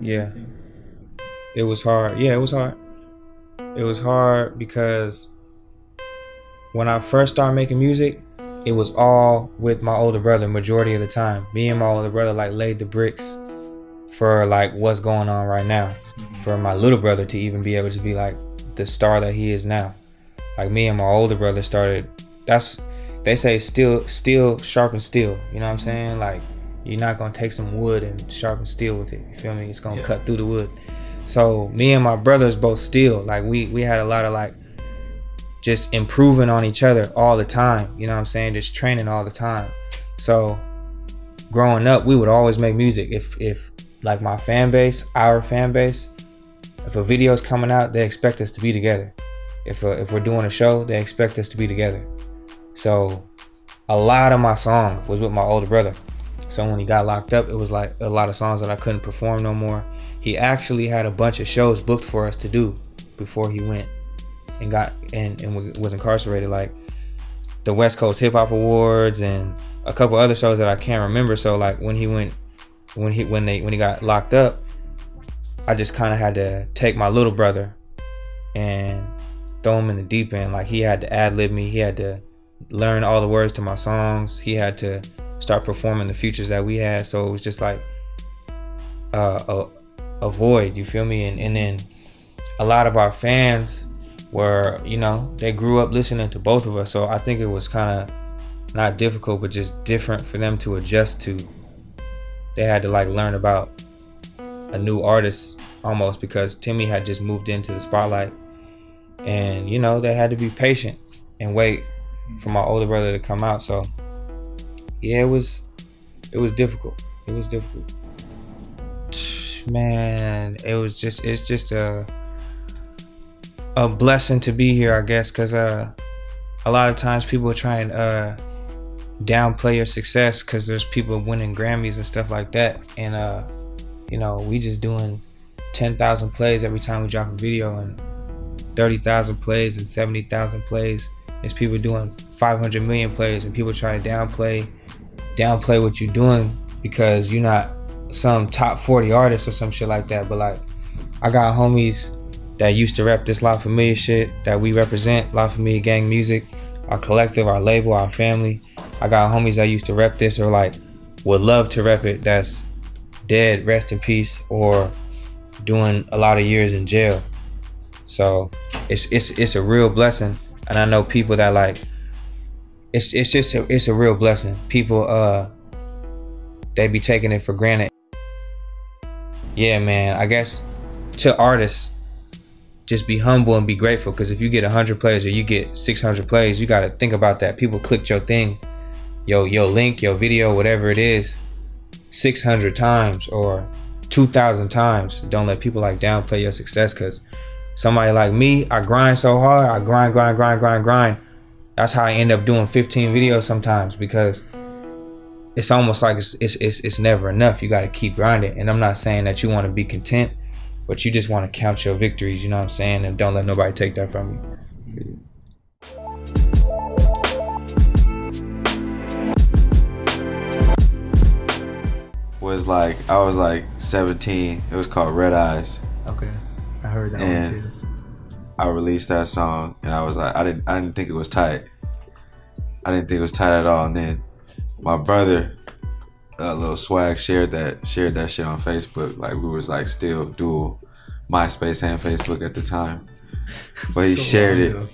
Yeah, it was hard. Yeah, it was hard. It was hard because when I first started making music, it was all with my older brother majority of the time. Me and my older brother like laid the bricks for like what's going on right now. For my little brother to even be able to be like the star that he is now. Like me and my older brother started, they say steel sharpens steel. You know what I'm saying? Like you're not gonna take some wood and sharpen steel with it. You feel me? It's gonna cut through the wood. So me and my brothers both steel. Like we had a lot of like just improving on each other all the time. You know what I'm saying? Just training all the time. So growing up, we would always make music. If like my fan base, our fan base, if a video's coming out, they expect us to be together. If we're doing a show, they expect us to be together. So a lot of my songs was with my older brother. So when he got locked up, it was like a lot of songs that I couldn't perform no more. He actually had a bunch of shows booked for us to do before he went and got and was incarcerated, like the West Coast Hip Hop Awards and a couple other shows that I can't remember. So like when he got locked up, I just kind of had to take my little brother and throw him in the deep end. Like he had to ad-lib me. He had to learn all the words to my songs. He had to start performing the features that we had. So it was just like a void, you feel me? And then a lot of our fans were, you know, they grew up listening to both of us. So I think it was kind of not difficult, but just different for them to adjust to. They had to like learn about a new artist almost, because Timmi had just moved into the spotlight. And, you know, they had to be patient and wait for my older brother to come out. So yeah, it was difficult. It was difficult. Man, it's just a blessing to be here, I guess, because a lot of times people try and downplay your success because there's people winning Grammys and stuff like that. And you know, we just doing 10,000 plays every time we drop a video, and 30,000 plays and 70,000 plays. There's people doing 500 million plays, and people try to downplay what you're doing because you're not some top 40 artist or some shit like that. But like, I got homies that used to rep this La Familia shit that we represent, La Familia Gang Music, our collective, our label, our family. I got homies that used to rep this or like would love to rep it that's dead, rest in peace, or doing a lot of years in jail. So it's a real blessing. And I know people that like, it's a real blessing. People, they be taking it for granted. Yeah, man, I guess to artists, just be humble and be grateful, because if you get 100 plays or you get 600 plays, you got to think about that. People clicked your thing, your link, your video, whatever it is, 600 times or 2,000 times. Don't let people like downplay your success, because somebody like me, I grind so hard. I grind. That's how I end up doing 15 videos sometimes, because it's almost like it's never enough. You got to keep grinding. And I'm not saying that you want to be content, but you just want to count your victories, you know what I'm saying? And don't let nobody take that from you. I was like 17. It was called Red Eyes. Okay, I heard that and one too. I released that song, and I was like, I didn't think it was tight. I didn't think it was tight at all. And then my brother, Lil Swag, shared that shit on Facebook. Like, we was like still dual MySpace and Facebook at the time. But he shared it. Though.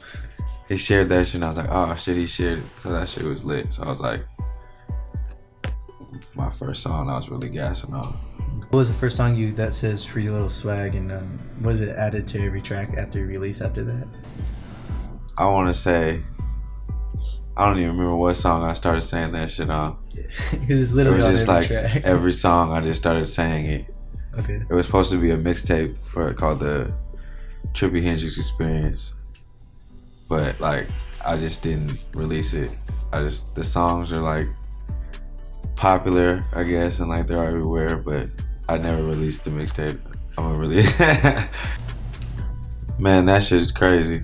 He shared that shit, and I was like, oh shit, he shared it. So that shit was lit. So I was like, my first song I was really gassing on. What was the first song that says Free Little Swag, and was it added to every track after you release after that? I want to say, I don't even remember what song I started saying that shit on. It was literally it was just like track. Every song I just started saying it. Okay. It was supposed to be a mixtape called the Timmi HendriXXX, but like I just didn't release it. The songs are like popular, I guess, and like they're everywhere, but I never released the mixtape. I'm gonna release. Man, that shit's crazy.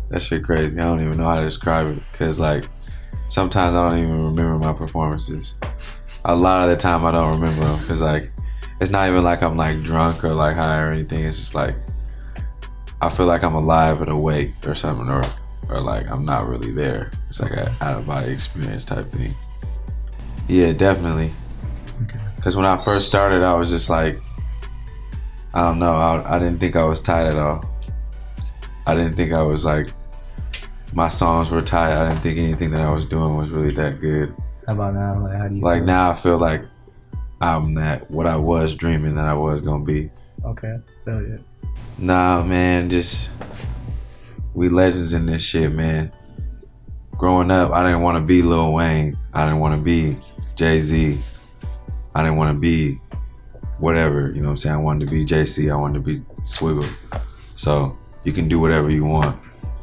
That shit crazy. I don't even know how to describe it, because like sometimes I don't even remember my performances. A lot of the time I don't remember them, because like it's not even like I'm like drunk or like high or anything. It's just like I feel like I'm alive and awake or something, or like I'm not really there. It's like an out of body experience type thing. Yeah, definitely. Because when I first started, I was just like, I don't know, I didn't think I was tight at all. I didn't think I was like, my songs were tight. I didn't think anything that I was doing was really that good. How about now? Like, how do you like feel? now I feel like I'm that what I was dreaming that I was gonna be. Okay, hell yeah. Nah, man, just we legends in this shit, man. Growing up, I didn't want to be Lil Wayne. I didn't want to be Jay-Z. I didn't want to be whatever, you know what I'm saying? I wanted to be JC. I wanted to be Swiggle. So you can do whatever you want.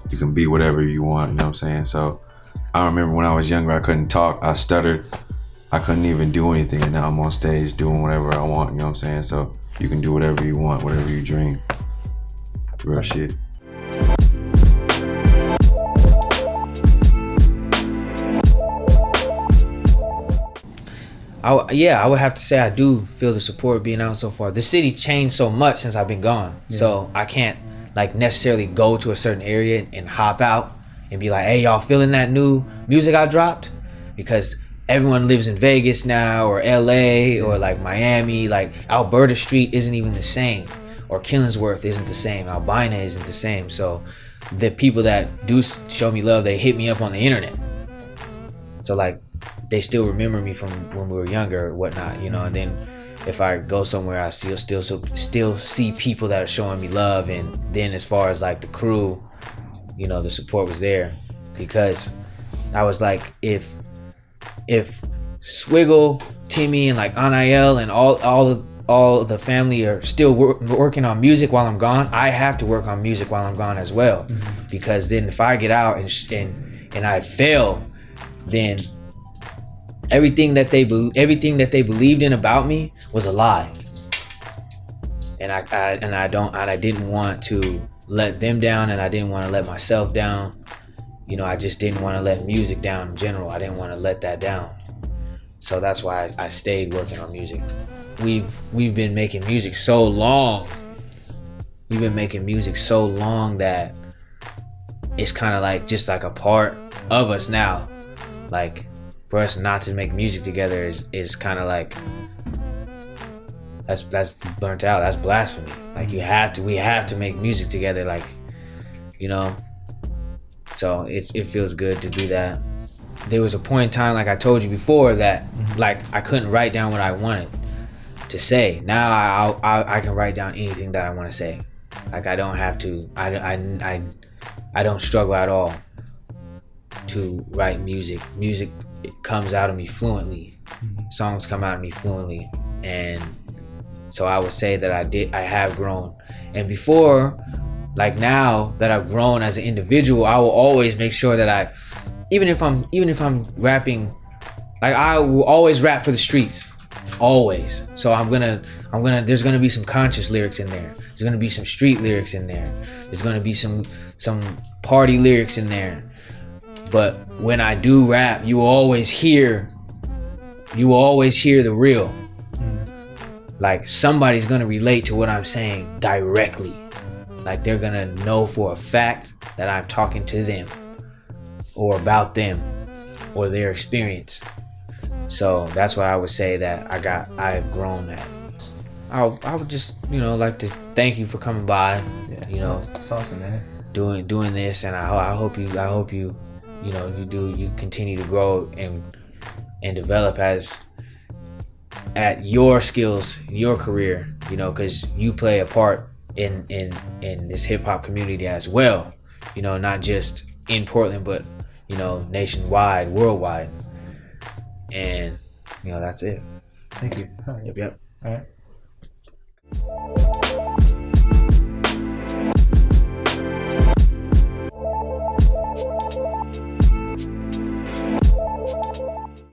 You can be whatever you want, you know what I'm saying? So I remember when I was younger, I couldn't talk. I stuttered. I couldn't even do anything. And now I'm on stage doing whatever I want, you know what I'm saying? So you can do whatever you want, whatever you dream. Real shit. I would have to say I do feel the support being out so far. The city changed so much since I've been gone, so I can't like necessarily go to a certain area and hop out and be like, hey, y'all feeling that new music I dropped? Because everyone lives in Vegas now, or LA, or like Miami. Like Alberta Street isn't even the same, or Killingsworth isn't the same, Albina isn't the same. So the people that do show me love, they hit me up on the internet. So like they still remember me from when we were younger or whatnot, you know. And then if I go somewhere, I still see people that are showing me love. And then as far as like the crew, you know, the support was there, because I was like, if Swiggle, Timmi, and like Anael and all of the family are still working on music while I'm gone, I have to work on music while I'm gone as well. Because then if I get out and I fail, then everything that they believed in about me was a lie, and I didn't want to let them down, and I didn't want to let myself down. You know, I just didn't want to let music down in general. I didn't want to let that down. So that's why I stayed working on music. We've been making music so long. We've been making music so long that it's kind of like just like a part of us now. Like for us not to make music together is kind of like that's burnt out. That's blasphemy. Like we have to make music together. Like, you know. So it feels good to do that. There was a point in time, like I told you before, that like I couldn't write down what I wanted to say. Now I can write down anything that I want to say. Like I don't have to. I don't struggle at all to write music. Music, it comes out of me fluently. Songs come out of me fluently, and so I would say that I have grown. And before, like now that I've grown as an individual, I will always make sure that even if I'm rapping, like I will always rap for the streets, always. So there's gonna be some conscious lyrics in there. There's gonna be some street lyrics in there. There's gonna be some party lyrics in there. But when I do rap, you will always hear the real. Like somebody's gonna relate to what I'm saying directly. Like they're gonna know for a fact that I'm talking to them or about them or their experience. So that's what I would say that I have grown at. I would just, like to thank you for coming by. Yeah, it's awesome, man. Doing this, and I hope you you continue to grow and develop at your skills, your career, because you play a part in this hip hop community as well, not just in Portland, but nationwide, worldwide. And that's it. Thank you. Yep. All right.